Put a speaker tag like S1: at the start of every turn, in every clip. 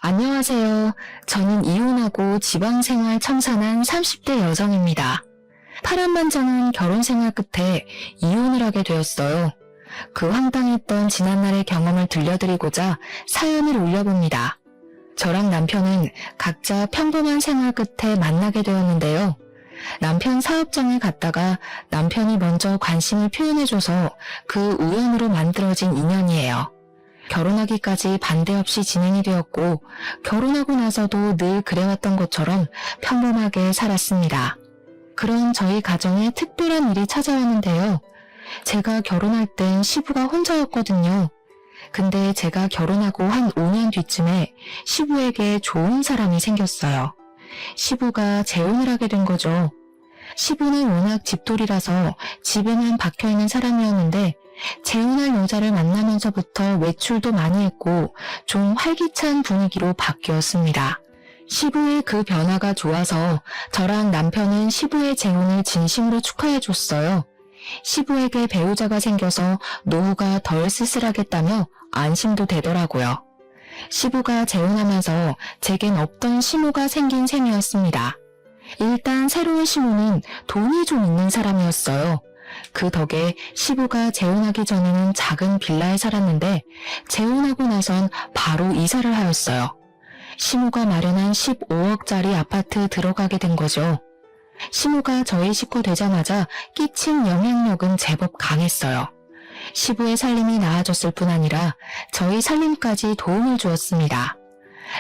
S1: 안녕하세요. 저는 이혼하고 지방생활 청산한 30대 여성입니다. 파란만장한 결혼생활 끝에 이혼을 하게 되었어요. 그 황당했던 지난날의 경험을 들려드리고자 사연을 올려봅니다. 저랑 남편은 각자 평범한 생활 끝에 만나게 되었는데요. 남편 사업장을 갔다가 남편이 먼저 관심을 표현해줘서 그 우연으로 만들어진 인연이에요. 결혼하기까지 반대 없이 진행이 되었고 결혼하고 나서도 늘 그래왔던 것처럼 평범하게 살았습니다. 그런 저희 가정에 특별한 일이 찾아왔는데요. 제가 결혼할 땐 시부가 혼자였거든요. 근데 제가 결혼하고 한 5년 뒤쯤에 시부에게 좋은 사람이 생겼어요. 시부가 재혼을 하게 된 거죠. 시부는 워낙 집돌이라서 집에만 박혀있는 사람이었는데 재혼할 여자를 만나면서부터 외출도 많이 했고 좀 활기찬 분위기로 바뀌었습니다. 시부의 그 변화가 좋아서 저랑 남편은 시부의 재혼을 진심으로 축하해줬어요. 시부에게 배우자가 생겨서 노후가 덜 쓸쓸하겠다며 안심도 되더라고요. 시부가 재혼하면서 제겐 없던 시무가 생긴 셈이었습니다. 일단 새로운 시무는 돈이 좀 있는 사람이었어요. 그 덕에 시부가 재혼하기 전에는 작은 빌라에 살았는데 재혼하고 나선 바로 이사를 하였어요. 시무가 마련한 15억짜리 아파트 들어가게 된 거죠. 시무가 저희 식구 되자마자 끼친 영향력은 제법 강했어요. 시부의 살림이 나아졌을 뿐 아니라 저희 살림까지 도움을 주었습니다.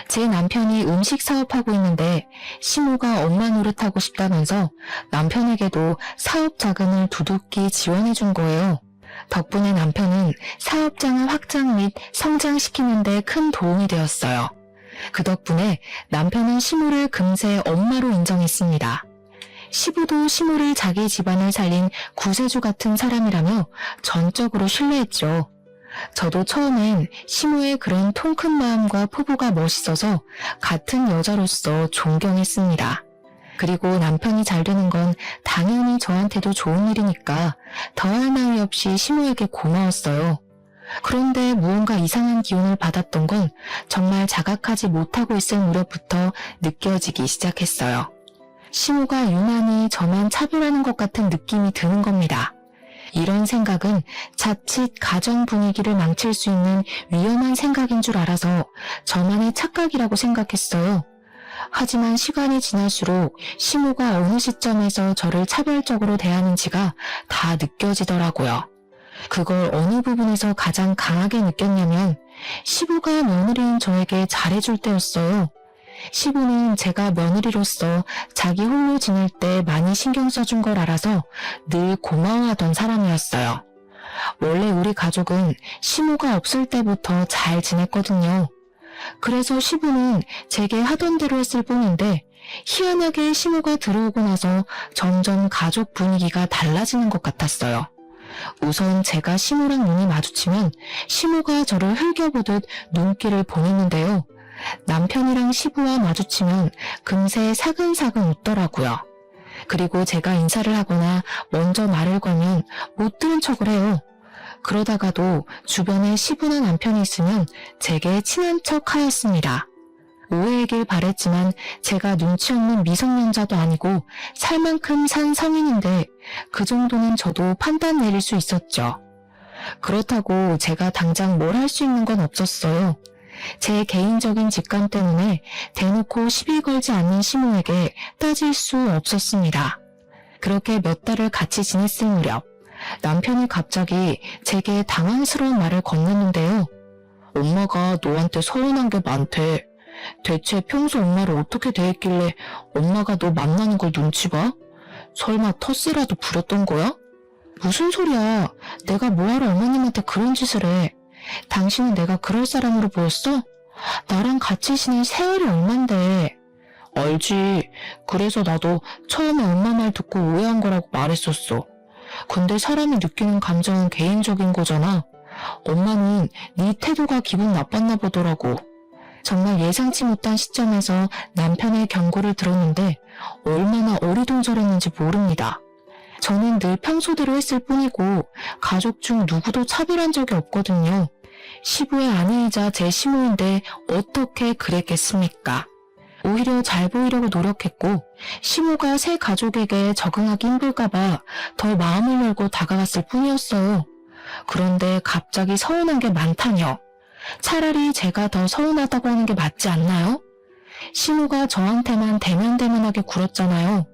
S1: 제 남편이 음식 사업하고 있는데 시무가 엄마 노릇하고 싶다면서 남편에게도 사업 자금을 두둑히 지원해 준 거예요. 덕분에 남편은 사업장을 확장 및 성장시키는 데 큰 도움이 되었어요. 그 덕분에 남편은 시무를 금세 엄마로 인정했습니다. 시부도 시무를 자기 집안을 살린 구세주 같은 사람이라며 전적으로 신뢰했죠. 저도 처음엔 시무의 그런 통큰 마음과 포부가 멋있어서 같은 여자로서 존경했습니다. 그리고 남편이 잘 되는 건 당연히 저한테도 좋은 일이니까 더할 나위 없이 시무에게 고마웠어요. 그런데 무언가 이상한 기운을 받았던 건 정말 자각하지 못하고 있을 무렵부터 느껴지기 시작했어요. 시무가 유난히 저만 차별하는 것 같은 느낌이 드는 겁니다. 이런 생각은 자칫 가정 분위기를 망칠 수 있는 위험한 생각인 줄 알아서 저만의 착각이라고 생각했어요. 하지만 시간이 지날수록 시무가 어느 시점에서 저를 차별적으로 대하는지가 다 느껴지더라고요. 그걸 어느 부분에서 가장 강하게 느꼈냐면 시부가 며느리인 저에게 잘해줄 때였어요. 시부는 제가 며느리로서 자기 홀로 지낼 때 많이 신경 써준 걸 알아서 늘 고마워하던 사람이었어요. 원래 우리 가족은 시무가 없을 때부터 잘 지냈거든요. 그래서 시부는 제게 하던 대로 했을 뿐인데 희한하게 시무가 들어오고 나서 점점 가족 분위기가 달라지는 것 같았어요. 우선 제가 시무랑 눈이 마주치면 시무가 저를 흘겨보듯 눈길을 보냈는데요. 남편이랑 시부와 마주치면 금세 사근사근 웃더라고요. 그리고 제가 인사를 하거나 먼저 말을 걸면 못 들은 척을 해요. 그러다가도 주변에 시부나 남편이 있으면 제게 친한 척 하였습니다. 오해이길 바랬지만 제가 눈치 없는 미성년자도 아니고 살 만큼 산 성인인데 그 정도는 저도 판단 내릴 수 있었죠. 그렇다고 제가 당장 뭘 할 수 있는 건 없었어요. 제 개인적인 직감 때문에 대놓고 시비 걸지 않는 시무에게 따질 수 없었습니다. 그렇게 몇 달을 같이 지냈을 무렵 남편이 갑자기 제게 당황스러운 말을 건넸는데요. 엄마가 너한테 서운한 게 많대. 대체 평소 엄마를 어떻게 대했길래 엄마가 너 만나는 걸 눈치 봐? 설마 텃세라도 부렸던 거야? 무슨 소리야. 내가 뭐하러 어머님한테 그런 짓을 해. 당신은 내가 그럴 사람으로 보였어? 나랑 같이 지낸 세월이 얼만데. 알지. 그래서 나도 처음에 엄마 말 듣고 오해한 거라고 말했었어. 근데 사람이 느끼는 감정은 개인적인 거잖아. 엄마는 네 태도가 기분 나빴나 보더라고. 정말 예상치 못한 시점에서 남편의 경고를 들었는데 얼마나 어리둥절했는지 모릅니다. 저는 늘 평소대로 했을 뿐이고 가족 중 누구도 차별한 적이 없거든요. 시부의 아내이자 제 시모인데 어떻게 그랬겠습니까? 오히려 잘 보이려고 노력했고 시모가 새 가족에게 적응하기 힘들까봐 더 마음을 열고 다가갔을 뿐이었어요. 그런데 갑자기 서운한 게 많다뇨. 차라리 제가 더 서운하다고 하는 게 맞지 않나요? 시모가 저한테만 대면대면하게 굴었잖아요.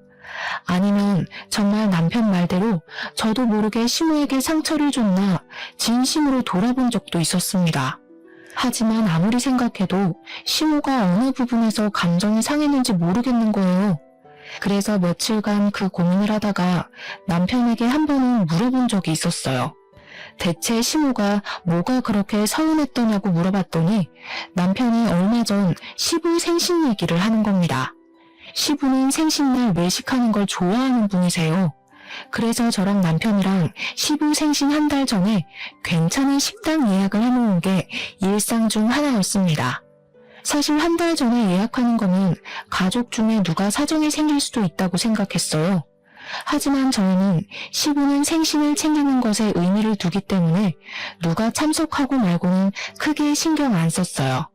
S1: 아니면 정말 남편 말대로 저도 모르게 시모에게 상처를 줬나 진심으로 돌아본 적도 있었습니다. 하지만 아무리 생각해도 시모가 어느 부분에서 감정이 상했는지 모르겠는 거예요. 그래서 며칠간 그 고민을 하다가 남편에게 한 번은 물어본 적이 있었어요. 대체 시모가 뭐가 그렇게 서운했더냐고 물어봤더니 남편이 얼마 전 시부 생신 얘기를 하는 겁니다. 시부는 생신날 외식하는 걸 좋아하는 분이세요. 그래서 저랑 남편이랑 시부 생신 한 달 전에 괜찮은 식당 예약을 해놓은 게 일상 중 하나였습니다. 사실 한 달 전에 예약하는 거면 가족 중에 누가 사정이 생길 수도 있다고 생각했어요. 하지만 저희는 시부는 생신을 챙기는 것에 의미를 두기 때문에 누가 참석하고 말고는 크게 신경 안 썼어요.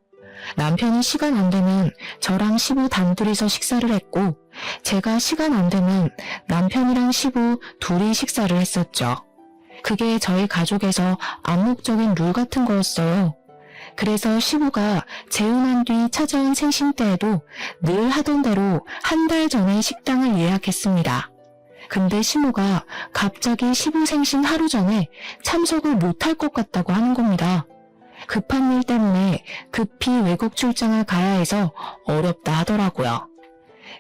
S1: 남편이 시간 안 되면 저랑 시부 단둘이서 식사를 했고 제가 시간 안 되면 남편이랑 시부 둘이 식사를 했었죠. 그게 저희 가족에서 암묵적인 룰 같은 거였어요. 그래서 시부가 재혼한 뒤 찾아온 생신 때에도 늘 하던 대로 한 달 전에 식당을 예약했습니다. 근데 시모가 갑자기 시부 생신 하루 전에 참석을 못할 것 같다고 하는 겁니다. 급한 일 때문에 급히 외국 출장을 가야 해서 어렵다 하더라고요.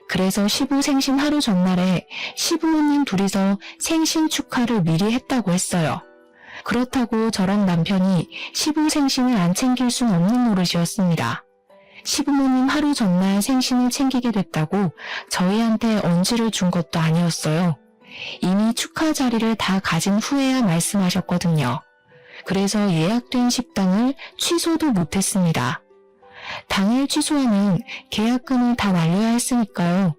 S1: 그래서 시부 생신 하루 전날에 시부모님 둘이서 생신 축하를 미리 했다고 했어요. 그렇다고 저랑 남편이 시부 생신을 안 챙길 순 없는 노릇이었습니다. 시부모님 하루 전날 생신을 챙기게 됐다고 저희한테 언지를 준 것도 아니었어요. 이미 축하 자리를 다 가진 후에야 말씀하셨거든요. 그래서 예약된 식당을 취소도 못했습니다. 당일 취소하면 계약금을 다 날려야 했으니까요.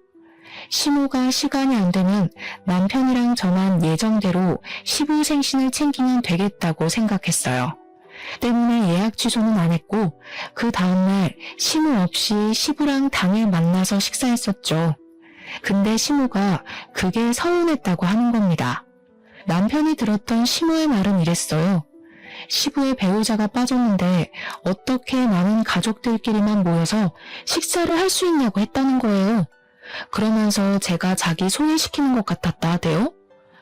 S1: 시모가 시간이 안 되면 남편이랑 저만 예정대로 시부 생신을 챙기면 되겠다고 생각했어요. 때문에 예약 취소는 안 했고 그 다음날 시모 없이 시부랑 당일 만나서 식사했었죠. 근데 시모가 그게 서운했다고 하는 겁니다. 남편이 들었던 시모의 말은 이랬어요. 시부의 배우자가 빠졌는데 어떻게 많은 가족들끼리만 모여서 식사를 할 수 있냐고 했다는 거예요. 그러면서 제가 자기 소외시키는 것 같았다 하대요.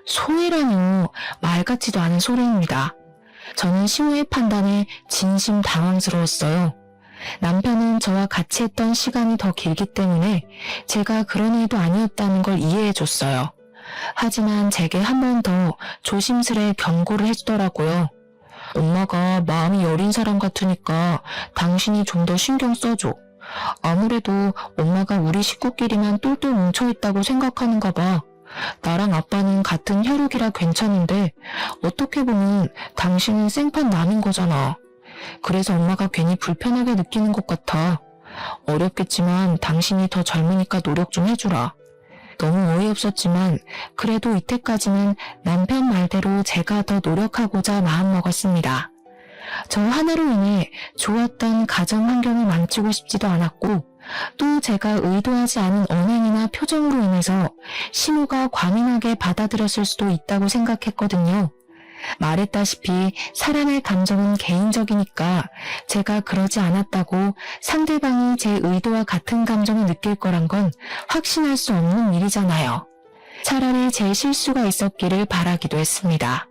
S1: 소외라뇨. 말 같지도 않은 소리입니다. 저는 시모의 판단에 진심 당황스러웠어요. 남편은 저와 같이 했던 시간이 더 길기 때문에 제가 그런 의도 아니었다는 걸 이해해줬어요. 하지만 제게 한 번 더 조심스레 경고를 해주더라고요. 엄마가 마음이 여린 사람 같으니까 당신이 좀 더 신경 써줘. 아무래도 엄마가 우리 식구끼리만 똘똘 뭉쳐있다고 생각하는가 봐. 나랑 아빠는 같은 혈육이라 괜찮은데 어떻게 보면 당신은 생판 남인 거잖아. 그래서 엄마가 괜히 불편하게 느끼는 것 같아. 어렵겠지만 당신이 더 젊으니까 노력 좀 해주라. 너무 어이없었지만 그래도 이때까지는 남편 말대로 제가 더 노력하고자 마음먹었습니다. 저 하나로 인해 좋았던 가정 환경을 망치고 싶지도 않았고 또 제가 의도하지 않은 언행이나 표정으로 인해서 시모가 과민하게 받아들였을 수도 있다고 생각했거든요. 말했다시피 사람의 감정은 개인적이니까 제가 그러지 않았다고 상대방이 제 의도와 같은 감정을 느낄 거란 건 확신할 수 없는 일이잖아요. 차라리 제 실수가 있었기를 바라기도 했습니다.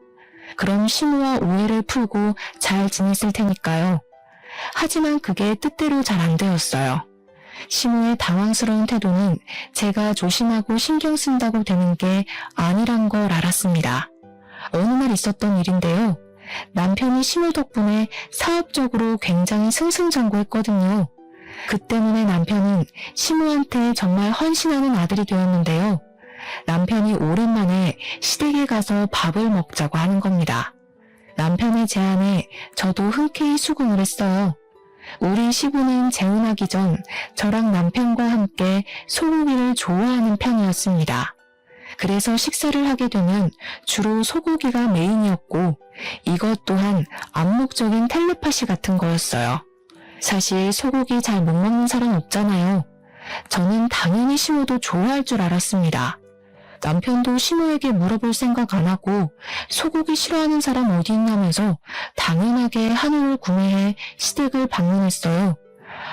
S1: 그럼 시모와 오해를 풀고 잘 지냈을 테니까요. 하지만 그게 뜻대로 잘 안 되었어요. 시모의 당황스러운 태도는 제가 조심하고 신경 쓴다고 되는 게 아니란 걸 알았습니다. 어느 날 있었던 일인데요. 남편이 시모 덕분에 사업적으로 굉장히 승승장구했거든요. 그 때문에 남편은 시모한테 정말 헌신하는 아들이 되었는데요. 남편이 오랜만에 시댁에 가서 밥을 먹자고 하는 겁니다. 남편의 제안에 저도 흔쾌히 수긍을 했어요. 우리 시부는 재혼하기 전 저랑 남편과 함께 소고기를 좋아하는 편이었습니다. 그래서 식사를 하게 되면 주로 소고기가 메인이었고 이것 또한 암묵적인 텔레파시 같은 거였어요. 사실 소고기 잘 못 먹는 사람 없잖아요. 저는 당연히 시모도 좋아할 줄 알았습니다. 남편도 시모에게 물어볼 생각 안 하고 소고기 싫어하는 사람 어디 있냐면서 당연하게 한우를 구매해 시댁을 방문했어요.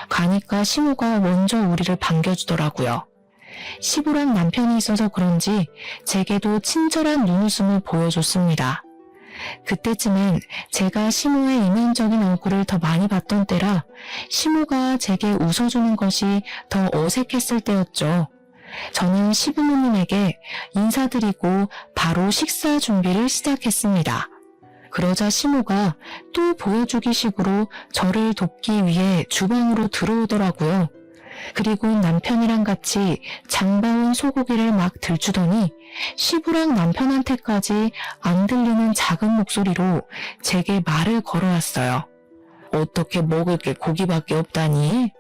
S1: 가니까 시모가 먼저 우리를 반겨주더라고요. 시부랑 남편이 있어서 그런지 제게도 친절한 눈웃음을 보여줬습니다. 그때쯤엔 제가 시모의 이면적인 얼굴을 더 많이 봤던 때라 시모가 제게 웃어주는 것이 더 어색했을 때였죠. 저는 시부모님에게 인사드리고 바로 식사 준비를 시작했습니다. 그러자 시모가 또 보여주기 식으로 저를 돕기 위해 주방으로 들어오더라고요. 그리고 남편이랑 같이 장봐온 소고기를 막 들추더니 시부랑 남편한테까지 안 들리는 작은 목소리로 제게 말을 걸어왔어요. 어떻게 먹을 게 고기밖에 없다니?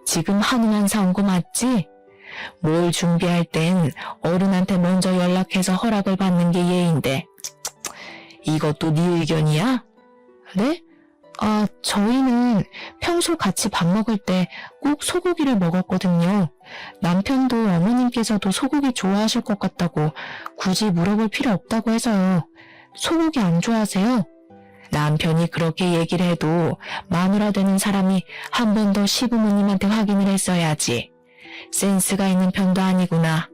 S1: 지금 한우만 사온 거 맞지? 뭘 준비할 땐 어른한테 먼저 연락해서 허락을 받는 게 예인데. 이것도 네 의견이야? 네? 저희는 평소 같이 밥 먹을 때 꼭 소고기를 먹었거든요. 남편도 어머님께서도 소고기 좋아하실 것 같다고 굳이 물어볼 필요 없다고 해서요. 소고기 안 좋아하세요? 남편이 그렇게 얘기를 해도 마누라 되는 사람이 한 번 더 시부모님한테 확인을 했어야지. 센스가 있는 편도 아니구나.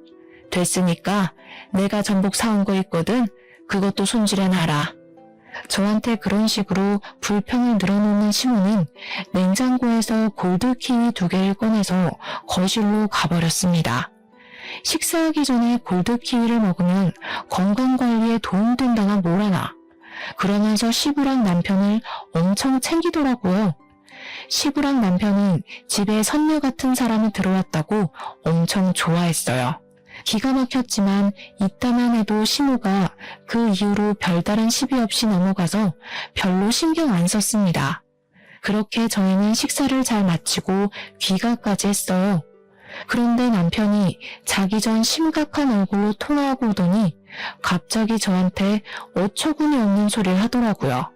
S1: 됐으니까 내가 전복 사온 거 있거든. 그것도 손질해놔라. 저한테 그런 식으로 불평을 늘어놓는 시모는 냉장고에서 골드키위 2개를 꺼내서 거실로 가버렸습니다. 식사하기 전에 골드키위를 먹으면 건강관리에 도움된다나 뭐라나. 그러면서 시부랑 남편을 엄청 챙기더라고요. 시부랑 남편은 집에 선녀 같은 사람이 들어왔다고 엄청 좋아했어요. 기가 막혔지만 이따만 해도 시모가 그 이후로 별다른 시비 없이 넘어가서 별로 신경 안 썼습니다. 그렇게 저희는 식사를 잘 마치고 귀가까지 했어요. 그런데 남편이 자기 전 심각한 얼굴로 통화하고 오더니 갑자기 저한테 어처구니 없는 소리를 하더라고요.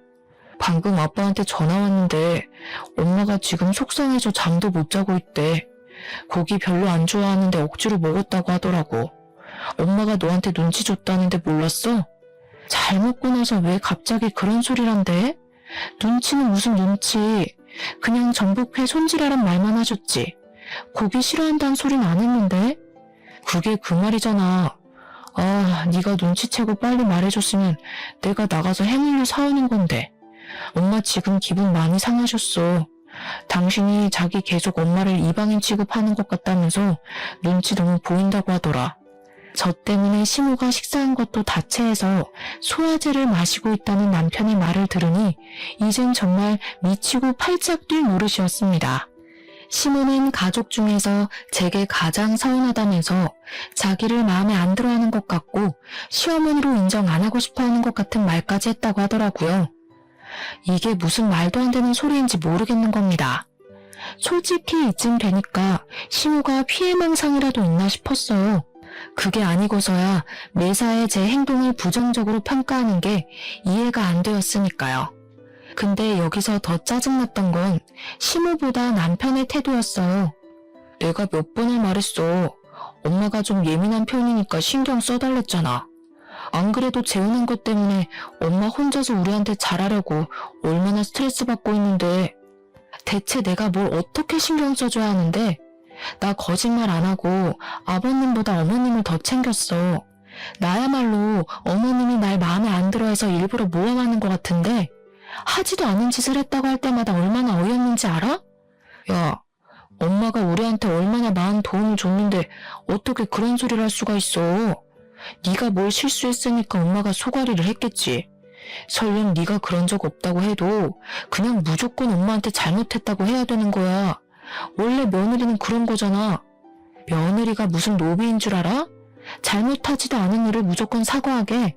S1: 방금 아빠한테 전화 왔는데 엄마가 지금 속상해서 잠도 못 자고 있대. 고기 별로 안 좋아하는데 억지로 먹었다고 하더라고. 엄마가 너한테 눈치 줬다는데 몰랐어? 잘 먹고 나서 왜 갑자기 그런 소리를 한대? 눈치는 무슨 눈치. 그냥 전복회 손질하란 말만 하셨지. 고기 싫어한다는 소리는 안 했는데? 그게 그 말이잖아. 네가 눈치채고 빨리 말해줬으면 내가 나가서 해물류 사오는 건데. 엄마 지금 기분 많이 상하셨어. 당신이 자기 계속 엄마를 이방인 취급하는 것 같다면서 눈치 너무 보인다고 하더라. 저 때문에 시모가 식사한 것도 다체해서 소화제를 마시고 있다는 남편의 말을 들으니 이젠 정말 미치고 팔짝 뛸 노릇이었습니다. 시모는 가족 중에서 제게 가장 서운하다면서 자기를 마음에 안 들어하는 것 같고 시어머니로 인정 안 하고 싶어하는 것 같은 말까지 했다고 하더라고요. 이게 무슨 말도 안 되는 소리인지 모르겠는 겁니다. 솔직히 이쯤 되니까 시모가 피해망상이라도 있나 싶었어요. 그게 아니고서야 매사에 제 행동을 부정적으로 평가하는 게 이해가 안 되었으니까요. 근데 여기서 더 짜증났던 건 시모보다 남편의 태도였어요. 내가 몇 번을 말했어. 엄마가 좀 예민한 편이니까 신경 써달랬잖아. 안 그래도 재혼한 것 때문에 엄마 혼자서 우리한테 잘하려고 얼마나 스트레스 받고 있는데 대체 내가 뭘 어떻게 신경 써줘야 하는데 나 거짓말 안 하고 아버님보다 어머님을 더 챙겼어. 나야말로 어머님이 날 마음에 안 들어해서 일부러 모함하는 것 같은데 하지도 않은 짓을 했다고 할 때마다 얼마나 어이없는지 알아? 야, 엄마가 우리한테 얼마나 많은 도움을 줬는데 어떻게 그런 소리를 할 수가 있어. 네가 뭘 실수했으니까 엄마가 소가리를 했겠지. 설령 네가 그런 적 없다고 해도 그냥 무조건 엄마한테 잘못했다고 해야 되는 거야. 원래 며느리는 그런 거잖아. 며느리가 무슨 노비인 줄 알아? 잘못하지도 않은 일을 무조건 사과하게.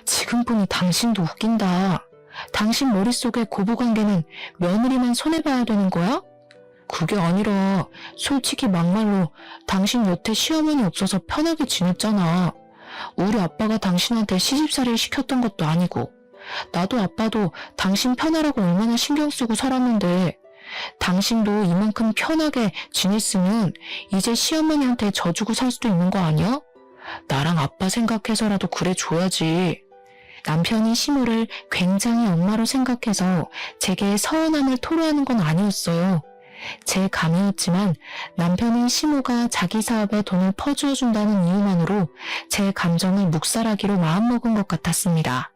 S1: 지금 보니 당신도 웃긴다. 당신 머릿속에 고부관계는 며느리만 손해봐야 되는 거야? 그게 아니라 솔직히 막말로 당신 여태 시어머니 없어서 편하게 지냈잖아. 우리 아빠가 당신한테 시집살이를 시켰던 것도 아니고 나도 아빠도 당신 편하라고 얼마나 신경 쓰고 살았는데 당신도 이만큼 편하게 지냈으면 이제 시어머니한테 져주고 살 수도 있는 거 아니야? 나랑 아빠 생각해서라도 그래 줘야지. 남편이 시모를 굉장히 엄마로 생각해서 제게 서운함을 토로하는 건 아니었어요. 제 감이었지만 남편은 시모가 자기 사업에 돈을 퍼주어준다는 이유만으로 제 감정을 묵살하기로 마음먹은 것 같았습니다.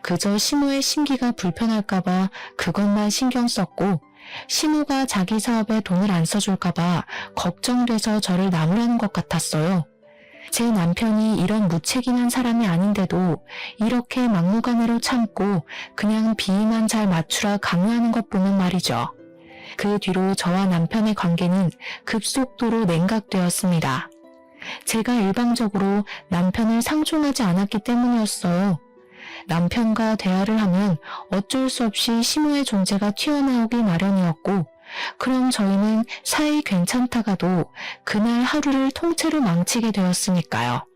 S1: 그저 시모의 심기가 불편할까봐 그것만 신경 썼고 시모가 자기 사업에 돈을 안 써줄까봐 걱정돼서 저를 나무라는 것 같았어요. 제 남편이 이런 무책임한 사람이 아닌데도 이렇게 막무가내로 참고 그냥 비위만 잘 맞추라 강요하는 것 보면 말이죠. 그 뒤로 저와 남편의 관계는 급속도로 냉각되었습니다. 제가 일방적으로 남편을 상종하지 않았기 때문이었어요. 남편과 대화를 하면 어쩔 수 없이 시모의 존재가 튀어나오기 마련이었고 그럼 저희는 사이 괜찮다가도 그날 하루를 통째로 망치게 되었으니까요.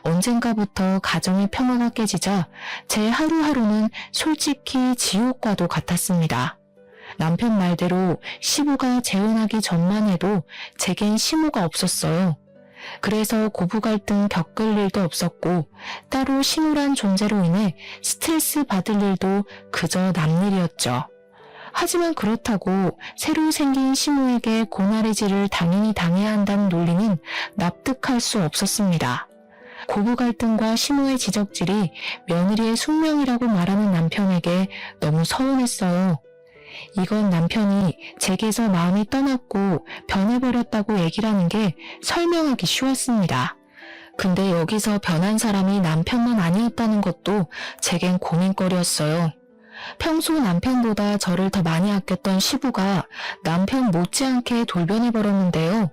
S1: 언젠가부터 가정의 평화가 깨지자 제 하루하루는 솔직히 지옥과도 같았습니다. 남편 말대로 시부가 재혼하기 전만 해도 제겐 시모가 없었어요. 그래서 고부 갈등 겪을 일도 없었고 따로 시모란 존재로 인해 스트레스 받을 일도 그저 남일이었죠. 하지만 그렇다고 새로 생긴 시모에게 고나리질을 당연히 당해야 한다는 논리는 납득할 수 없었습니다. 고부 갈등과 시모의 지적질이 며느리의 숙명이라고 말하는 남편에게 너무 서운했어요. 이건 남편이 제게서 마음이 떠났고 변해버렸다고 얘기를 하는 게 설명하기 쉬웠습니다. 근데 여기서 변한 사람이 남편만 아니었다는 것도 제겐 고민거리였어요. 평소 남편보다 저를 더 많이 아꼈던 시부가 남편 못지않게 돌변해버렸는데요.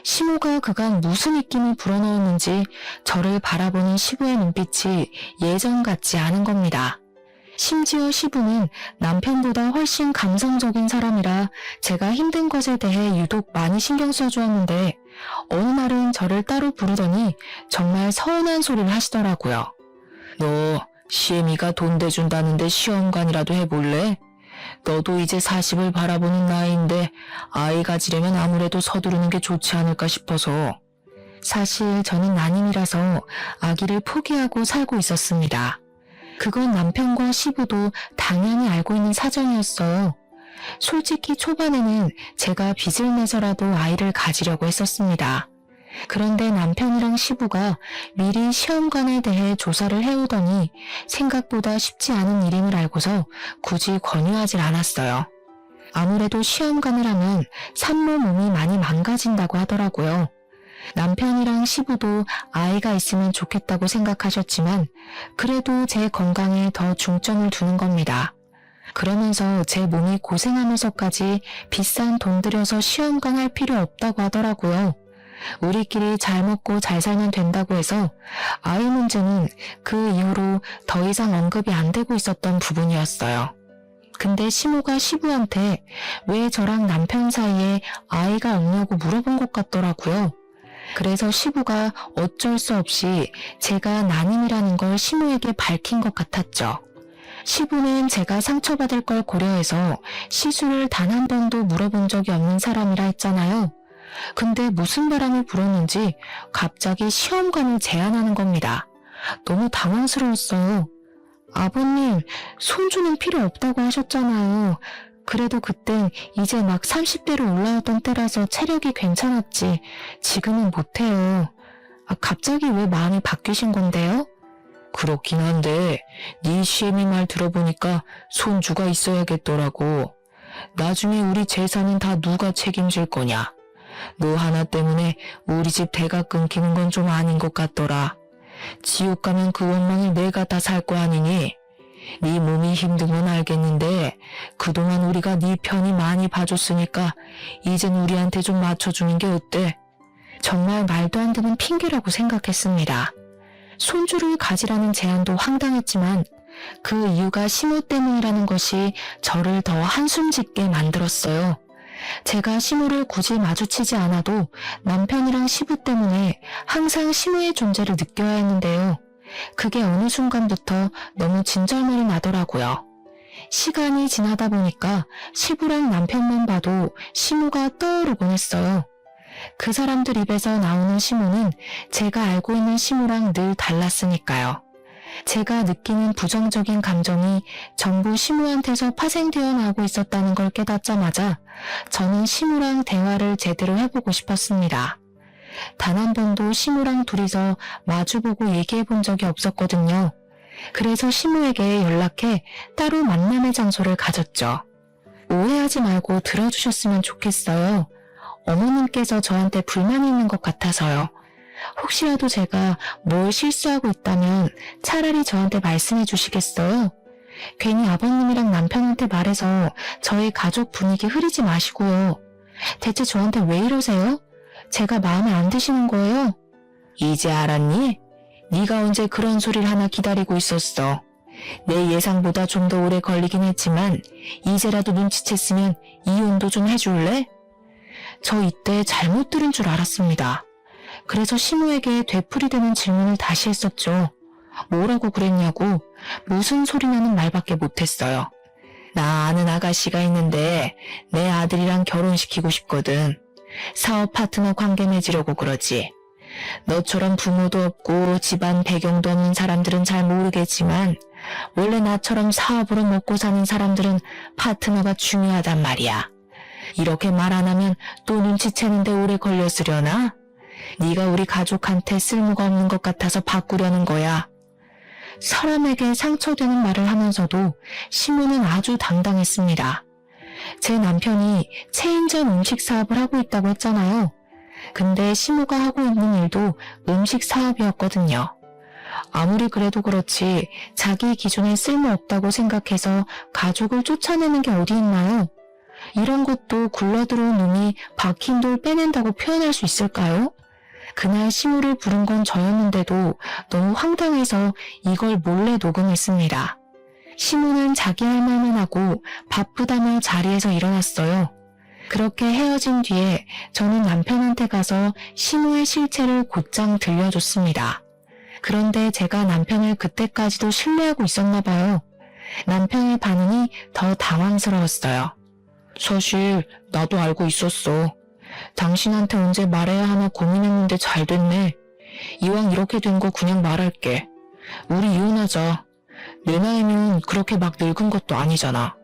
S1: 시모가 그간 무슨 입김을 불어넣었는지 저를 바라보는 시부의 눈빛이 예전 같지 않은 겁니다. 심지어 시부는 남편보다 훨씬 감성적인 사람이라 제가 힘든 것에 대해 유독 많이 신경 써주었는데 어느 날은 저를 따로 부르더니 정말 서운한 소리를 하시더라고요. 너 시애미가 돈 대준다는데 시험관이라도 해볼래? 너도 이제 40을 바라보는 나이인데 아이 가지려면 아무래도 서두르는 게 좋지 않을까 싶어서. 사실 저는 난임이라서 아기를 포기하고 살고 있었습니다. 그건 남편과 시부도 당연히 알고 있는 사정이었어요. 솔직히 초반에는 제가 빚을 내서라도 아이를 가지려고 했었습니다. 그런데 남편이랑 시부가 미리 시험관에 대해 조사를 해오더니 생각보다 쉽지 않은 일임을 알고서 굳이 권유하질 않았어요. 아무래도 시험관을 하면 산모 몸이 많이 망가진다고 하더라고요. 남편이랑 시부도 아이가 있으면 좋겠다고 생각하셨지만 그래도 제 건강에 더 중점을 두는 겁니다. 그러면서 제 몸이 고생하면서까지 비싼 돈 들여서 시험관 할 필요 없다고 하더라고요. 우리끼리 잘 먹고 잘 살면 된다고 해서 아이 문제는 그 이후로 더 이상 언급이 안 되고 있었던 부분이었어요. 근데 시모가 시부한테 왜 저랑 남편 사이에 아이가 없냐고 물어본 것 같더라고요. 그래서 시부가 어쩔 수 없이 제가 난임이라는 걸 시모에게 밝힌 것 같았죠. 시부는 제가 상처받을 걸 고려해서 시술을 단 한 번도 물어본 적이 없는 사람이라 했잖아요. 근데 무슨 바람이 불었는지 갑자기 시험관을 제안하는 겁니다. 너무 당황스러웠어요. 아버님, 손주는 필요 없다고 하셨잖아요. 그래도 그땐 이제 막 30대로 올라왔던 때라서 체력이 괜찮았지. 지금은 못해요. 갑자기 왜 마음이 바뀌신 건데요? 그렇긴 한데 네 시애미 말 들어보니까 손주가 있어야겠더라고. 나중에 우리 재산은 다 누가 책임질 거냐? 너 하나 때문에 우리 집 대가 끊기는 건 좀 아닌 것 같더라. 지옥 가면 그 원망을 내가 다 살 거 아니니? 네 몸이 힘든 건 알겠는데 그동안 우리가 네 편이 많이 봐줬으니까 이젠 우리한테 좀 맞춰주는 게 어때? 정말 말도 안 되는 핑계라고 생각했습니다. 손주를 가지라는 제안도 황당했지만 그 이유가 시모 때문이라는 것이 저를 더 한숨 짓게 만들었어요. 제가 시무를 굳이 마주치지 않아도 남편이랑 시부 때문에 항상 시무의 존재를 느껴야 했는데요. 그게 어느 순간부터 너무 진절머리 나더라고요. 시간이 지나다 보니까 시부랑 남편만 봐도 시무가 떠오르곤 했어요. 그 사람들 입에서 나오는 시무는 제가 알고 있는 시무랑 늘 달랐으니까요. 제가 느끼는 부정적인 감정이 전부 시무한테서 파생되어 나오고 있었다는 걸 깨닫자마자 저는 시무랑 대화를 제대로 해보고 싶었습니다. 단 한 번도 시무랑 둘이서 마주보고 얘기해 본 적이 없었거든요. 그래서 시무에게 연락해 따로 만남의 장소를 가졌죠. 오해하지 말고 들어주셨으면 좋겠어요. 어머님께서 저한테 불만이 있는 것 같아서요. 혹시라도 제가 뭘 실수하고 있다면 차라리 저한테 말씀해 주시겠어요? 괜히 아버님이랑 남편한테 말해서 저희 가족 분위기 흐리지 마시고요. 대체 저한테 왜 이러세요? 제가 마음에 안 드시는 거예요? 이제 알았니? 네가 언제 그런 소리를 하나 기다리고 있었어. 내 예상보다 좀 더 오래 걸리긴 했지만 이제라도 눈치챘으면 이혼도 좀 해줄래? 저 이때 잘못 들은 줄 알았습니다. 그래서 시무에게 되풀이되는 질문을 다시 했었죠. 뭐라고 그랬냐고 무슨 소리 나는 말밖에 못했어요. 나 아는 아가씨가 있는데 내 아들이랑 결혼시키고 싶거든. 사업 파트너 관계 맺으려고 그러지. 너처럼 부모도 없고 집안 배경도 없는 사람들은 잘 모르겠지만 원래 나처럼 사업으로 먹고 사는 사람들은 파트너가 중요하단 말이야. 이렇게 말 안 하면 또 눈치채는데 오래 걸렸으려나? 네가 우리 가족한테 쓸모가 없는 것 같아서 바꾸려는 거야. 사람에게 상처되는 말을 하면서도 시무는 아주 당당했습니다. 제 남편이 체인점 음식 사업을 하고 있다고 했잖아요. 근데 시무가 하고 있는 일도 음식 사업이었거든요. 아무리 그래도 그렇지 자기 기준에 쓸모없다고 생각해서 가족을 쫓아내는 게 어디 있나요? 이런 것도 굴러들어온 놈이 박힌 돌 빼낸다고 표현할 수 있을까요? 그날 시무를 부른 건 저였는데도 너무 황당해서 이걸 몰래 녹음했습니다. 시무는 자기 할 말만 하고 바쁘다며 자리에서 일어났어요. 그렇게 헤어진 뒤에 저는 남편한테 가서 시무의 실체를 곧장 들려줬습니다. 그런데 제가 남편을 그때까지도 신뢰하고 있었나 봐요. 남편의 반응이 더 당황스러웠어요. 사실 나도 알고 있었어. 당신한테 언제 말해야 하나 고민했는데 잘 됐네. 이왕 이렇게 된 거 그냥 말할게. 우리 이혼하자. 내 나이면 그렇게 막 늙은 것도 아니잖아.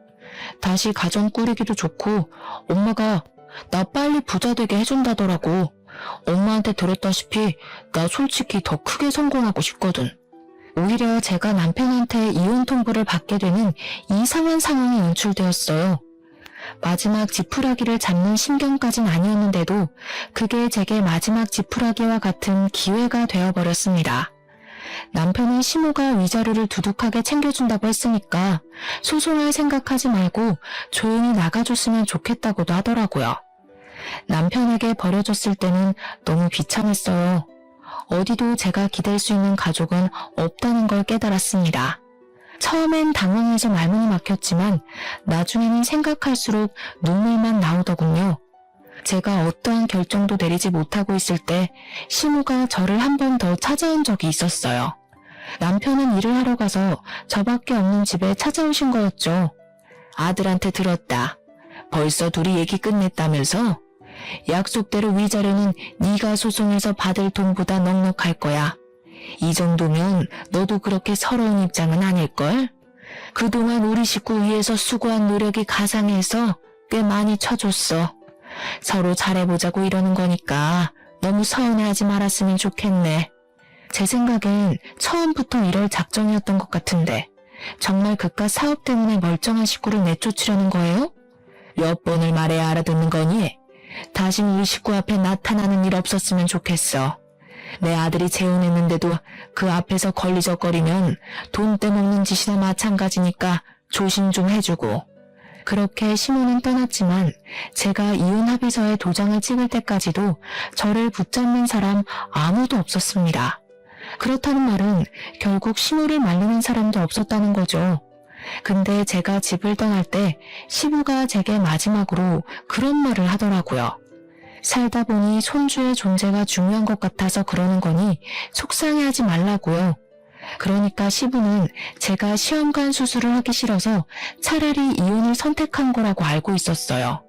S1: 다시 가정 꾸리기도 좋고 엄마가 나 빨리 부자 되게 해준다더라고. 엄마한테 들었다시피 나 솔직히 더 크게 성공하고 싶거든. 오히려 제가 남편한테 이혼 통보를 받게 되는 이상한 상황이 연출되었어요. 마지막 지푸라기를 잡는 심경까진 아니었는데도 그게 제게 마지막 지푸라기와 같은 기회가 되어버렸습니다. 남편은 시무가 위자료를 두둑하게 챙겨준다고 했으니까 소송할 생각하지 말고 조용히 나가줬으면 좋겠다고도 하더라고요. 남편에게 버려졌을 때는 너무 비참했어요. 어디도 제가 기댈 수 있는 가족은 없다는 걸 깨달았습니다. 처음엔 당황해서 말문이 막혔지만 나중에는 생각할수록 눈물만 나오더군요. 제가 어떠한 결정도 내리지 못하고 있을 때 시무가 저를 한 번 더 찾아온 적이 있었어요. 남편은 일을 하러 가서 저밖에 없는 집에 찾아오신 거였죠. 아들한테 들었다. 벌써 둘이 얘기 끝냈다면서? 약속대로 위자료는 네가 소송해서 받을 돈보다 넉넉할 거야. 이 정도면 너도 그렇게 서러운 입장은 아닐걸? 그동안 우리 식구 위해서 수고한 노력이 가상해서 꽤 많이 쳐줬어. 서로 잘해보자고 이러는 거니까 너무 서운해하지 말았으면 좋겠네. 제 생각엔 처음부터 이럴 작정이었던 것 같은데 정말 그깟 사업 때문에 멀쩡한 식구를 내쫓으려는 거예요? 몇 번을 말해야 알아듣는 거니? 다신 우리 식구 앞에 나타나는 일 없었으면 좋겠어. 내 아들이 재혼했는데도 그 앞에서 걸리적거리면 돈 떼먹는 짓이나 마찬가지니까 조심 좀 해주고. 그렇게 시무는 떠났지만 제가 이혼 합의서에 도장을 찍을 때까지도 저를 붙잡는 사람 아무도 없었습니다. 그렇다는 말은 결국 시무를 말리는 사람도 없었다는 거죠. 근데 제가 집을 떠날 때 시부가 제게 마지막으로 그런 말을 하더라고요. 살다 보니 손주의 존재가 중요한 것 같아서 그러는 거니 속상해하지 말라고요. 그러니까 시부는 제가 시험관 수술을 하기 싫어서 차라리 이혼을 선택한 거라고 알고 있었어요.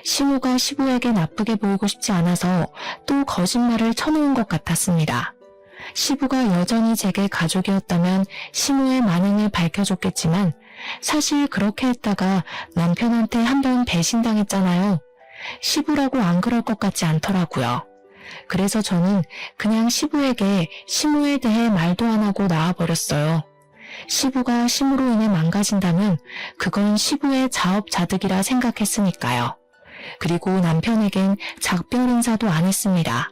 S1: 시모가 시부에게 나쁘게 보이고 싶지 않아서 또 거짓말을 쳐놓은 것 같았습니다. 시부가 여전히 제게 가족이었다면 시모의 만행을 밝혀줬겠지만 사실 그렇게 했다가 남편한테 한번 배신당했잖아요. 시부라고 안 그럴 것 같지 않더라고요. 그래서 저는 그냥 시부에게 시모에 대해 말도 안 하고 나와버렸어요. 시부가 시모로 인해 망가진다면 그건 시부의 자업자득이라 생각했으니까요. 그리고 남편에겐 작별 인사도 안 했습니다.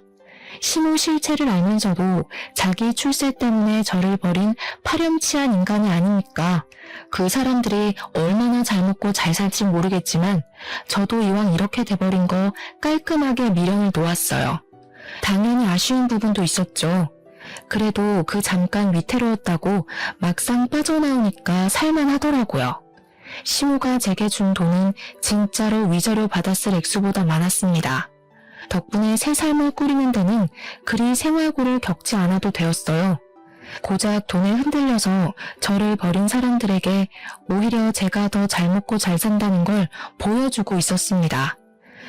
S1: 시모 실체를 알면서도 자기 출세 때문에 저를 버린 파렴치한 인간이 아닙니까? 그 사람들이 얼마나 잘 먹고 잘 살지 모르겠지만 저도 이왕 이렇게 돼버린 거 깔끔하게 미련을 놓았어요. 당연히 아쉬운 부분도 있었죠. 그래도 그 잠깐 위태로웠다고 막상 빠져나오니까 살만하더라고요. 시모가 제게 준 돈은 진짜로 위자료 받았을 액수보다 많았습니다. 덕분에 새 삶을 꾸리는 데는 그리 생활고를 겪지 않아도 되었어요. 고작 돈에 흔들려서 저를 버린 사람들에게 오히려 제가 더 잘 먹고 잘 산다는 걸 보여주고 있었습니다.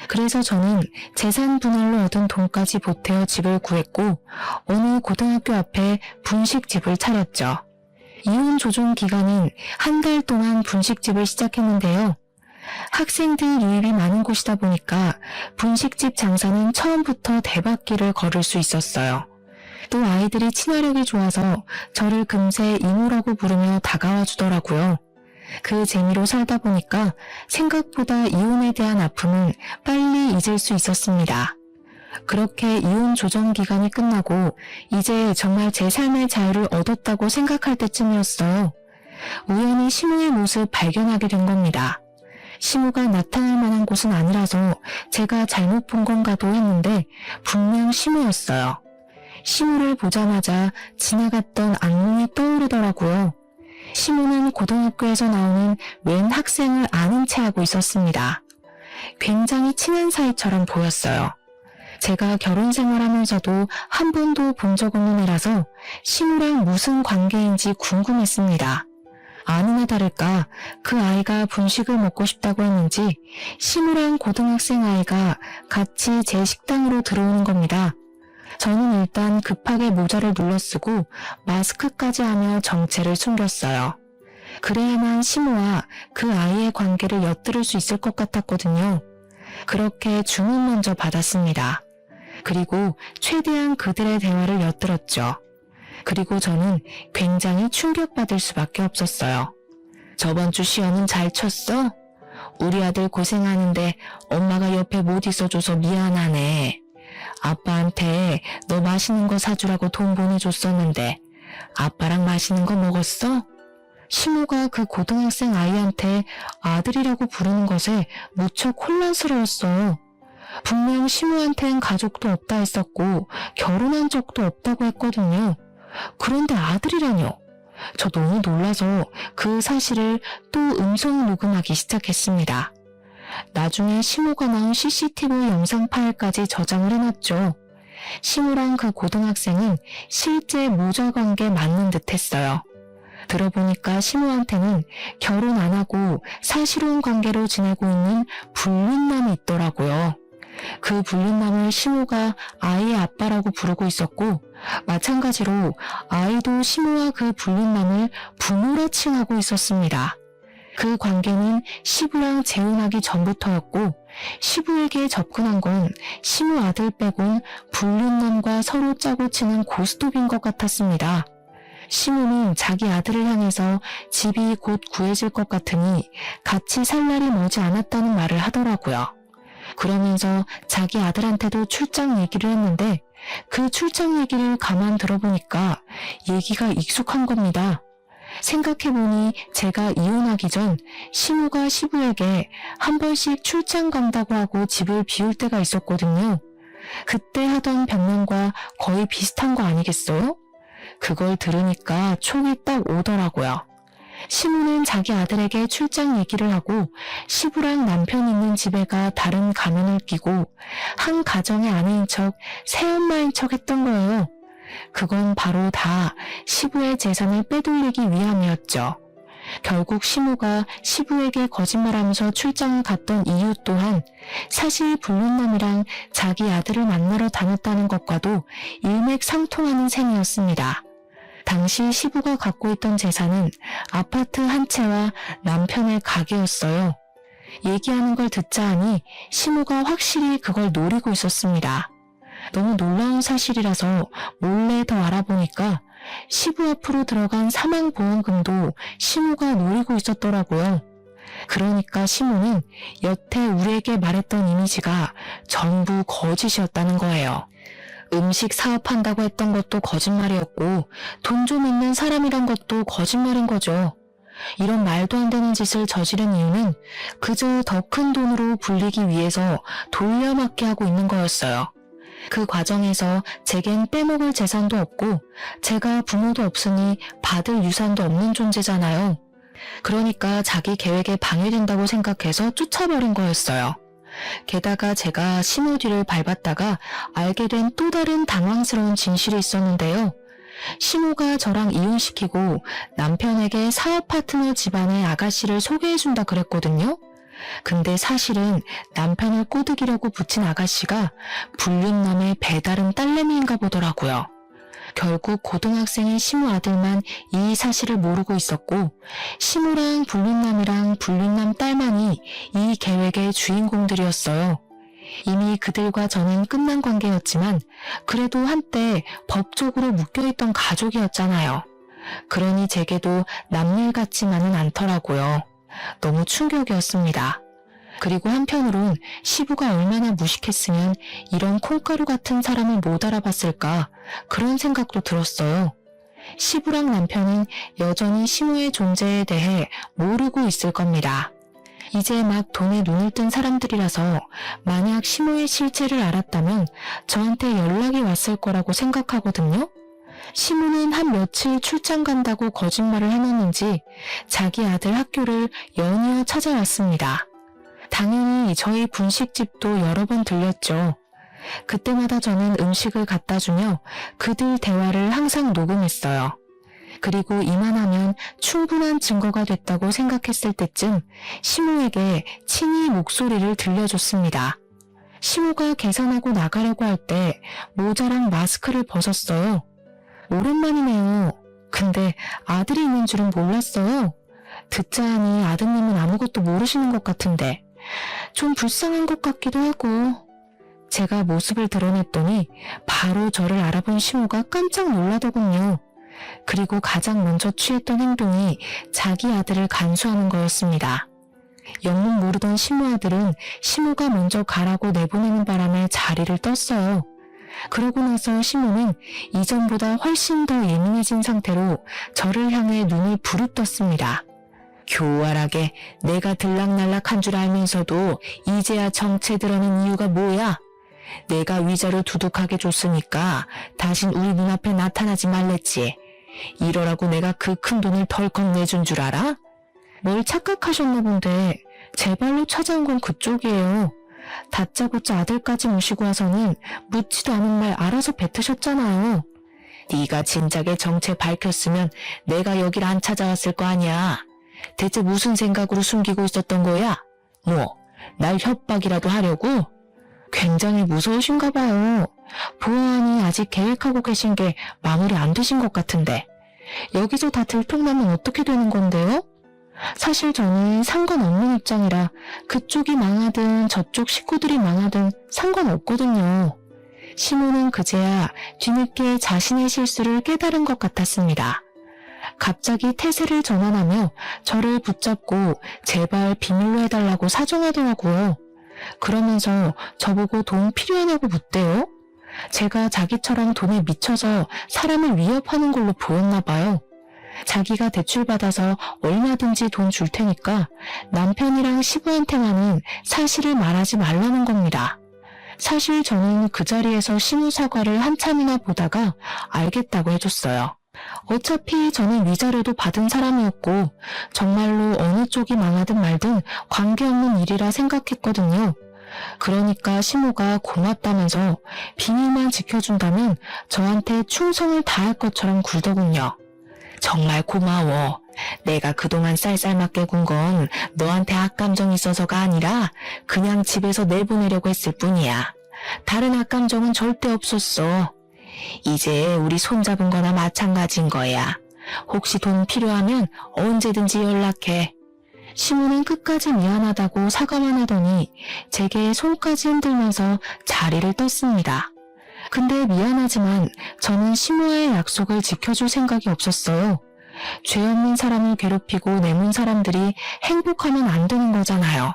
S1: 그래서 저는 재산 분할로 얻은 돈까지 보태어 집을 구했고 어느 고등학교 앞에 분식집을 차렸죠. 이혼 조정 기간인 한 달 동안 분식집을 시작했는데요. 학생들 유입이 많은 곳이다 보니까 분식집 장사는 처음부터 대박기를 걸을 수 있었어요. 또 아이들이 친화력이 좋아서 저를 금세 이모라고 부르며 다가와 주더라고요. 그 재미로 살다 보니까 생각보다 이혼에 대한 아픔은 빨리 잊을 수 있었습니다. 그렇게 이혼 조정 기간이 끝나고 이제 정말 제 삶의 자유를 얻었다고 생각할 때쯤이었어요. 우연히 시모의 모습 발견하게 된 겁니다. 시모가 나타날 만한 곳은 아니라서 제가 잘못 본 건가도 했는데 분명 시모였어요. 시모를 보자마자 지나갔던 악몽이 떠오르더라고요. 시모는 고등학교에서 나오는 웬 학생을 아는 체 하고 있었습니다. 굉장히 친한 사이처럼 보였어요. 제가 결혼 생활하면서도 한 번도 본 적 없는 애라서 시모랑 무슨 관계인지 궁금했습니다. 아니나 다를까 그 아이가 분식을 먹고 싶다고 했는지 시모랑 고등학생 아이가 같이 제 식당으로 들어오는 겁니다. 저는 일단 급하게 모자를 눌러쓰고 마스크까지 하며 정체를 숨겼어요. 그래야만 시모와 그 아이의 관계를 엿들을 수 있을 것 같았거든요. 그렇게 주문 먼저 받았습니다. 그리고 최대한 그들의 대화를 엿들었죠. 그리고 저는 굉장히 충격받을 수밖에 없었어요. 저번 주 시험은 잘 쳤어? 우리 아들 고생하는데 엄마가 옆에 못 있어줘서 미안하네. 아빠한테 너 맛있는 거 사주라고 돈 보내줬었는데 아빠랑 맛있는 거 먹었어? 시모가 그 고등학생 아이한테 아들이라고 부르는 것에 무척 혼란스러웠어요. 분명 시모한텐 가족도 없다 했었고 결혼한 적도 없다고 했거든요. 그런데 아들이라뇨. 저 너무 놀라서 그 사실을 또 음성 녹음하기 시작했습니다. 나중에 시모가 나온 CCTV 영상 파일까지 저장을 해놨죠. 시모랑 그 고등학생은 실제 모자 관계 맞는 듯 했어요. 들어보니까 시모한테는 결혼 안 하고 사실혼 관계로 지내고 있는 불륜남이 있더라고요. 그 불륜남을 시모가 아이의 아빠라고 부르고 있었고 마찬가지로 아이도 시모와 그 불륜남을 부모라 칭하고 있었습니다. 그 관계는 시부랑 재혼하기 전부터였고 시부에게 접근한 건 시모 아들 빼곤 불륜남과 서로 짜고 치는 고스톱인 것 같았습니다. 시모는 자기 아들을 향해서 집이 곧 구해질 것 같으니 같이 살 날이 머지 않았다는 말을 하더라고요. 그러면서 자기 아들한테도 출장 얘기를 했는데 그 출장 얘기를 가만 들어보니까 얘기가 익숙한 겁니다. 생각해보니 제가 이혼하기 전 시모가 시부에게 한 번씩 출장 간다고 하고 집을 비울 때가 있었거든요. 그때 하던 변명과 거의 비슷한 거 아니겠어요? 그걸 들으니까 촉이 딱 오더라고요. 시부는 자기 아들에게 출장 얘기를 하고 시부랑 남편 있는 집에 가 다른 가면을 끼고 한 가정의 아내인 척 새엄마인 척 했던 거예요. 그건 바로 다 시부의 재산을 빼돌리기 위함이었죠. 결국 시부가 시부에게 거짓말하면서 출장을 갔던 이유 또한 사실 불륜남이랑 자기 아들을 만나러 다녔다는 것과도 일맥상통하는 셈이었습니다. 당시 시부가 갖고 있던 재산은 아파트 한 채와 남편의 가게였어요. 얘기하는 걸 듣자 하니 시부가 확실히 그걸 노리고 있었습니다. 너무 놀라운 사실이라서 몰래 더 알아보니까 시부 앞으로 들어간 사망보험금도 시부가 노리고 있었더라고요. 그러니까 시부는 여태 우리에게 말했던 이미지가 전부 거짓이었다는 거예요. 음식 사업한다고 했던 것도 거짓말이었고 돈 좀 있는 사람이란 것도 거짓말인 거죠. 이런 말도 안 되는 짓을 저지른 이유는 그저 더 큰 돈으로 불리기 위해서 돌려막기 하고 있는 거였어요. 그 과정에서 제겐 빼먹을 재산도 없고 제가 부모도 없으니 받을 유산도 없는 존재잖아요. 그러니까 자기 계획에 방해된다고 생각해서 쫓아버린 거였어요. 게다가 제가 시모 뒤를 밟았다가 알게 된 또 다른 당황스러운 진실이 있었는데요. 시모가 저랑 이혼시키고 남편에게 사업 파트너 집안의 아가씨를 소개해준다 그랬거든요. 근데 사실은 남편을 꼬드기려고 붙인 아가씨가 불륜남의 배다른 딸내미인가 보더라고요. 결국 고등학생인 시모 아들만 이 사실을 모르고 있었고 시모랑 불륜남이랑 불륜남 딸만이 이 계획의 주인공들이었어요. 이미 그들과 저는 끝난 관계였지만 그래도 한때 법적으로 묶여있던 가족이었잖아요. 그러니 제게도 남일 같지만은 않더라고요. 너무 충격이었습니다. 그리고 한편으론 시부가 얼마나 무식했으면 이런 콩가루 같은 사람을 못 알아봤을까 그런 생각도 들었어요. 시부랑 남편은 여전히 시모의 존재에 대해 모르고 있을 겁니다. 이제 막 돈에 눈을 뜬 사람들이라서 만약 시모의 실체를 알았다면 저한테 연락이 왔을 거라고 생각하거든요. 시모는 한 며칠 출장 간다고 거짓말을 해놨는지 자기 아들 학교를 연이어 찾아왔습니다. 당연히 저희 분식집도 여러 번 들렸죠. 그때마다 저는 음식을 갖다 주며 그들 대화를 항상 녹음했어요. 그리고 이만하면 충분한 증거가 됐다고 생각했을 때쯤 시모에게 친히 목소리를 들려줬습니다. 시모가 계산하고 나가려고 할 때 모자랑 마스크를 벗었어요. 오랜만이네요. 근데 아들이 있는 줄은 몰랐어요. 듣자 하니 아드님은 아무것도 모르시는 것 같은데 좀 불쌍한 것 같기도 하고. 제가 모습을 드러냈더니 바로 저를 알아본 시모가 깜짝 놀라더군요. 그리고 가장 먼저 취했던 행동이 자기 아들을 간수하는 거였습니다. 영문 모르던 시모 아들은 시모가 먼저 가라고 내보내는 바람에 자리를 떴어요. 그러고 나서 시모는 이전보다 훨씬 더 예민해진 상태로 저를 향해 눈을 부릅떴습니다. 교활하게 내가 들락날락한 줄 알면서도 이제야 정체 드러낸 이유가 뭐야? 내가 위자료 두둑하게 줬으니까 다신 우리 눈앞에 나타나지 말랬지. 이러라고 내가 그 큰 돈을 덜컥 내준 줄 알아? 뭘 착각하셨나 본데 제 발로 찾아온 건 그쪽이에요. 다짜고짜 아들까지 모시고 와서는 묻지도 않은 말 알아서 뱉으셨잖아요. 네가 진작에 정체 밝혔으면 내가 여길 안 찾아왔을 거 아니야. 대체 무슨 생각으로 숨기고 있었던 거야? 뭐, 날 협박이라도 하려고? 굉장히 무서우신가 봐요. 보아하니 아직 계획하고 계신 게 마무리 안 되신 것 같은데 여기서 다 들통나면 어떻게 되는 건데요? 사실 저는 상관없는 입장이라 그쪽이 망하든 저쪽 식구들이 망하든 상관없거든요. 시모는 그제야 뒤늦게 자신의 실수를 깨달은 것 같았습니다. 갑자기 태세를 전환하며 저를 붙잡고 제발 비밀로 해달라고 사정하더라고요. 그러면서 저보고 돈 필요하냐고 묻대요. 제가 자기처럼 돈에 미쳐서 사람을 위협하는 걸로 보였나 봐요. 자기가 대출받아서 얼마든지 돈 줄 테니까 남편이랑 시부한테만은 사실을 말하지 말라는 겁니다. 사실 저는 그 자리에서 시무 사과를 한참이나 보다가 알겠다고 해줬어요. 어차피 저는 위자료도 받은 사람이었고 정말로 어느 쪽이 망하든 말든 관계없는 일이라 생각했거든요. 그러니까 시모가 고맙다면서 비밀만 지켜준다면 저한테 충성을 다할 것처럼 굴더군요. 정말 고마워. 내가 그동안 쌀쌀맞게 군 건 너한테 악감정이 있어서가 아니라 그냥 집에서 내보내려고 했을 뿐이야. 다른 악감정은 절대 없었어. 이제 우리 손잡은 거나 마찬가지인 거야. 혹시 돈 필요하면 언제든지 연락해. 시모는 끝까지 미안하다고 사과만 하더니 제게 손까지 흔들면서 자리를 떴습니다. 근데 미안하지만 저는 시모의 약속을 지켜줄 생각이 없었어요. 죄 없는 사람을 괴롭히고 내몬 사람들이 행복하면 안 되는 거잖아요.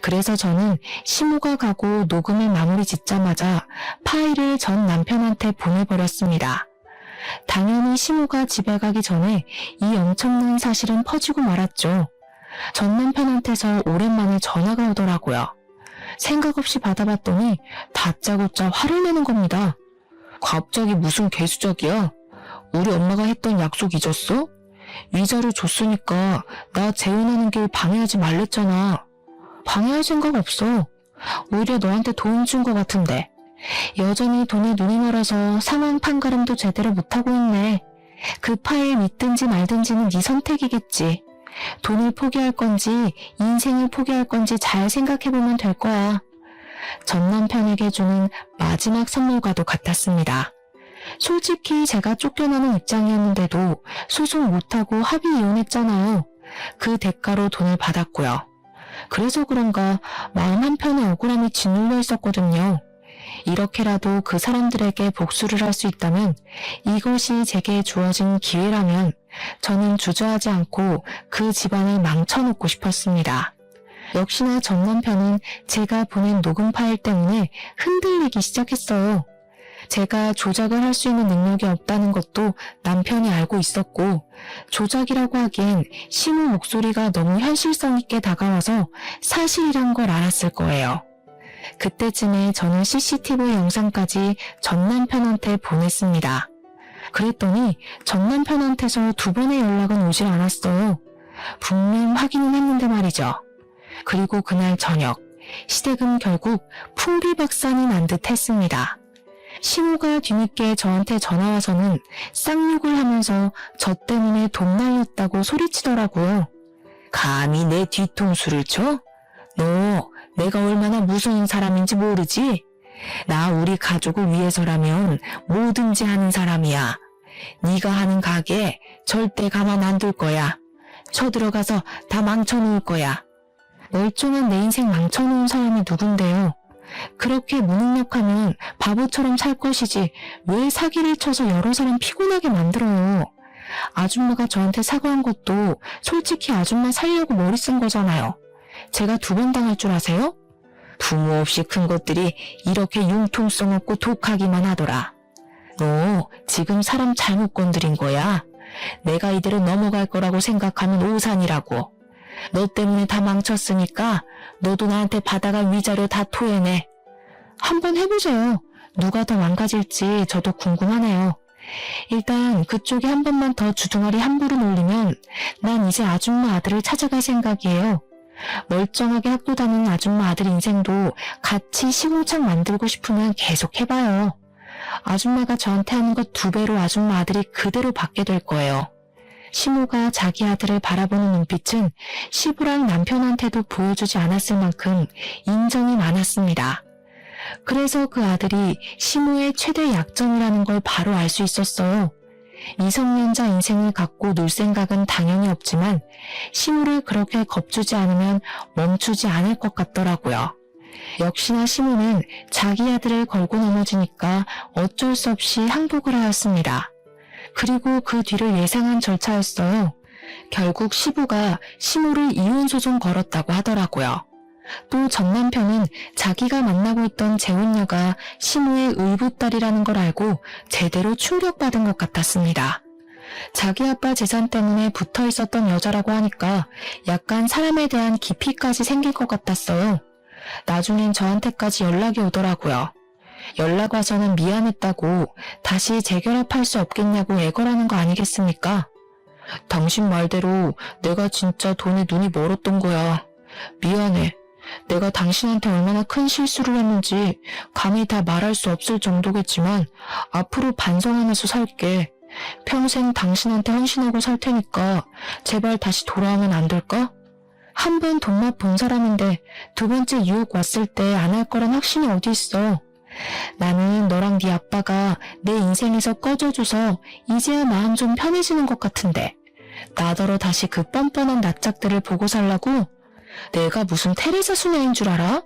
S1: 그래서 저는 시모가 가고 녹음을 마무리 짓자마자 파일을 전 남편한테 보내버렸습니다. 당연히 시모가 집에 가기 전에 이 엄청난 사실은 퍼지고 말았죠. 전 남편한테서 오랜만에 전화가 오더라고요. 생각 없이 받아봤더니 다짜고짜 화를 내는 겁니다. 갑자기 무슨 개수작이야? 우리 엄마가 했던 약속 잊었어? 위자료 줬으니까 나 재혼하는 길 방해하지 말랬잖아. 방해할 생각 없어. 오히려 너한테 돈 준 것 같은데. 여전히 돈에 눈이 멀어서 상황 판가름도 제대로 못하고 있네. 그 파일 믿든지 말든지는 네 선택이겠지. 돈을 포기할 건지 인생을 포기할 건지 잘 생각해보면 될 거야. 전 남편에게 주는 마지막 선물과도 같았습니다. 솔직히 제가 쫓겨나는 입장이었는데도 소송 못하고 합의 이혼했잖아요. 그 대가로 돈을 받았고요. 그래서 그런가 마음 한편에 억울함이 짓눌려 있었거든요. 이렇게라도 그 사람들에게 복수를 할 수 있다면, 이것이 제게 주어진 기회라면 저는 주저하지 않고 그 집안을 망쳐놓고 싶었습니다. 역시나 전 남편은 제가 보낸 녹음 파일 때문에 흔들리기 시작했어요. 제가 조작을 할 수 있는 능력이 없다는 것도 남편이 알고 있었고, 조작이라고 하기엔 시모 목소리가 너무 현실성 있게 다가와서 사실이란 걸 알았을 거예요. 그때쯤에 저는 CCTV 영상까지 전 남편한테 보냈습니다. 그랬더니 전 남편한테서 2번의 연락은 오질 않았어요. 분명 확인은 했는데 말이죠. 그리고 그날 저녁, 시댁은 결국 풍비박산이 난 듯 했습니다. 시모가 뒤늦게 저한테 전화와서는 쌍욕을 하면서 저 때문에 돈 날렸다고 소리치더라고요. 감히 내 뒤통수를 쳐? 너 내가 얼마나 무서운 사람인지 모르지? 나 우리 가족을 위해서라면 뭐든지 하는 사람이야. 네가 하는 가게 절대 가만 안 둘 거야. 쳐들어가서 다 망쳐놓을 거야. 멀쩡한 내 인생 망쳐놓은 사람이 누군데요? 그렇게 무능력하면 바보처럼 살 것이지 왜 사기를 쳐서 여러 사람 피곤하게 만들어요. 아줌마가 저한테 사과한 것도 솔직히 아줌마 살려고 머리 쓴 거잖아요. 제가 2번 당할 줄 아세요? 부모 없이 큰 것들이 이렇게 융통성 없고 독하기만 하더라. 너 지금 사람 잘못 건드린 거야. 내가 이대로 넘어갈 거라고 생각하면 오산이라고. 너 때문에 다 망쳤으니까 너도 나한테 받아갈 위자료 다 토해내. 한번 해보세요. 누가 더 망가질지 저도 궁금하네요. 일단 그쪽이 한 번만 더 주둥아리 함부로 놀리면 난 이제 아줌마 아들을 찾아갈 생각이에요. 멀쩡하게 학교 다니는 아줌마 아들 인생도 같이 시궁창 만들고 싶으면 계속 해봐요. 아줌마가 저한테 하는 것 2배로 아줌마 아들이 그대로 받게 될 거예요. 시모가 자기 아들을 바라보는 눈빛은 시부랑 남편한테도 보여주지 않았을 만큼 인정이 많았습니다. 그래서 그 아들이 시모의 최대 약점이라는 걸 바로 알 수 있었어요. 미성년자 인생을 갖고 놀 생각은 당연히 없지만 시모를 그렇게 겁주지 않으면 멈추지 않을 것 같더라고요. 역시나 시모는 자기 아들을 걸고 넘어지니까 어쩔 수 없이 항복을 하였습니다. 그리고 그 뒤를 예상한 절차였어요. 결국 시부가 시모를 이혼소송 걸었다고 하더라고요. 또 전 남편은 자기가 만나고 있던 재혼녀가 시모의 의붓딸이라는 걸 알고 제대로 충격받은 것 같았습니다. 자기 아빠 재산 때문에 붙어 있었던 여자라고 하니까 약간 사람에 대한 깊이까지 생길 것 같았어요. 나중엔 저한테까지 연락이 오더라고요. 연락 와서는 미안했다고 다시 재결합할 수 없겠냐고 애걸하는 거 아니겠습니까? 당신 말대로 내가 진짜 돈에 눈이 멀었던 거야. 미안해. 내가 당신한테 얼마나 큰 실수를 했는지 감히 다 말할 수 없을 정도겠지만 앞으로 반성하면서 살게. 평생 당신한테 헌신하고 살 테니까 제발 다시 돌아오면 안 될까? 한 번 돈맛 본 사람인데 두 번째 유혹 왔을 때 안 할 거란 확신이 어디 있어. 나는 너랑 네 아빠가 내 인생에서 꺼져줘서 이제야 마음 좀 편해지는 것 같은데 나더러 다시 그 뻔뻔한 낯짝들을 보고 살라고? 내가 무슨 테레사 수녀인 줄 알아?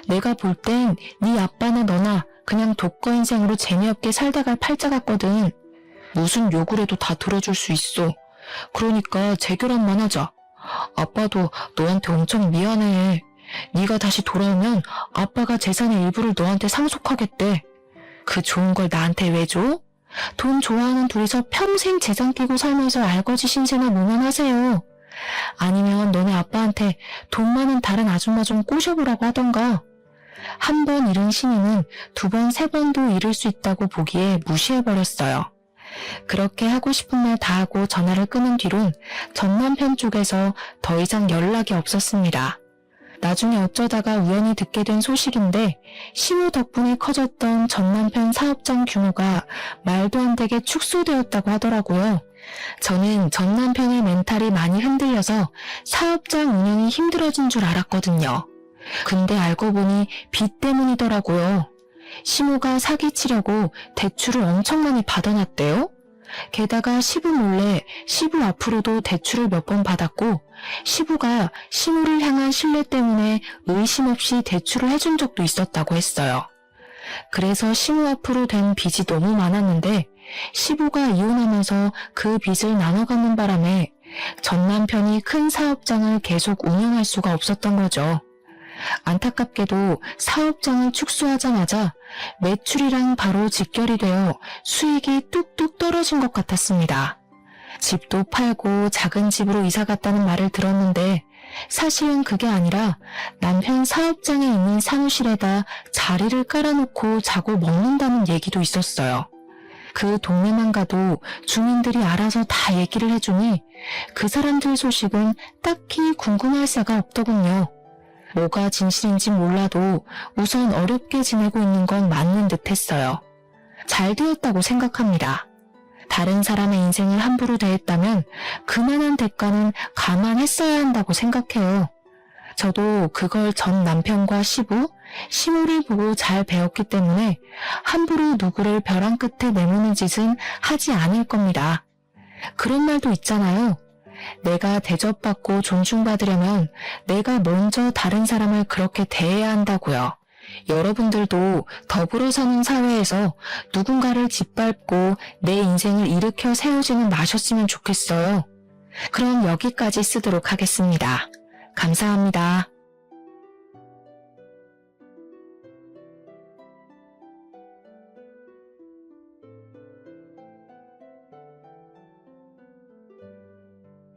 S1: 내가 볼 땐 네 아빠나 너나 그냥 독거 인생으로 재미없게 살다 갈 팔자 같거든. 무슨 욕을 해도 다 들어줄 수 있어. 그러니까 재결합만 하자. 아빠도 너한테 엄청 미안해. 네가 다시 돌아오면 아빠가 재산의 일부를 너한테 상속하겠대. 그 좋은 걸 나한테 왜 줘? 돈 좋아하는 둘이서 평생 재산 끼고 살면서 알거지 신세나 모면하세요. 아니면 너네 아빠한테 돈 많은 다른 아줌마 좀 꼬셔보라고 하던가. 한 번 잃은 신인은 두 번, 세 번도 잃을 수 있다고 보기에 무시해버렸어요. 그렇게 하고 싶은 말 다 하고 전화를 끊은 뒤론 전 남편 쪽에서 더 이상 연락이 없었습니다. 나중에 어쩌다가 우연히 듣게 된 소식인데 시무 덕분에 커졌던 전 남편 사업장 규모가 말도 안 되게 축소되었다고 하더라고요. 저는 전 남편의 멘탈이 많이 흔들려서 사업장 운영이 힘들어진 줄 알았거든요. 근데 알고 보니 빚 때문이더라고요. 시무가 사기치려고 대출을 엄청 많이 받아놨대요. 게다가 시부 몰래 시부 앞으로도 대출을 몇 번 받았고 시부가 시무를 향한 신뢰 때문에 의심 없이 대출을 해준 적도 있었다고 했어요. 그래서 시무 앞으로 된 빚이 너무 많았는데 시부가 이혼하면서 그 빚을 나눠 갚는 바람에 전 남편이 큰 사업장을 계속 운영할 수가 없었던 거죠. 안타깝게도 사업장을 축소하자마자 매출이랑 바로 직결이 되어 수익이 뚝뚝 떨어진 것 같았습니다. 집도 팔고 작은 집으로 이사 갔다는 말을 들었는데 사실은 그게 아니라 남편 사업장에 있는 사무실에다 자리를 깔아놓고 자고 먹는다는 얘기도 있었어요. 그 동네만 가도 주민들이 알아서 다 얘기를 해주니 그 사람들 소식은 딱히 궁금할 새가 없더군요. 뭐가 진실인지 몰라도 우선 어렵게 지내고 있는 건 맞는 듯 했어요. 잘 되었다고 생각합니다. 다른 사람의 인생을 함부로 대했다면 그만한 대가는 감안했어야 한다고 생각해요. 저도 그걸 전 남편과 시부, 시모를 보고 잘 배웠기 때문에 함부로 누구를 벼랑 끝에 내모는 짓은 하지 않을 겁니다. 그런 말도 있잖아요. 내가 대접받고 존중받으려면 내가 먼저 다른 사람을 그렇게 대해야 한다고요. 여러분들도 더불어 사는 사회에서 누군가를 짓밟고 내 인생을 일으켜 세우지는 마셨으면 좋겠어요. 그럼 여기까지 쓰도록 하겠습니다. 감사합니다.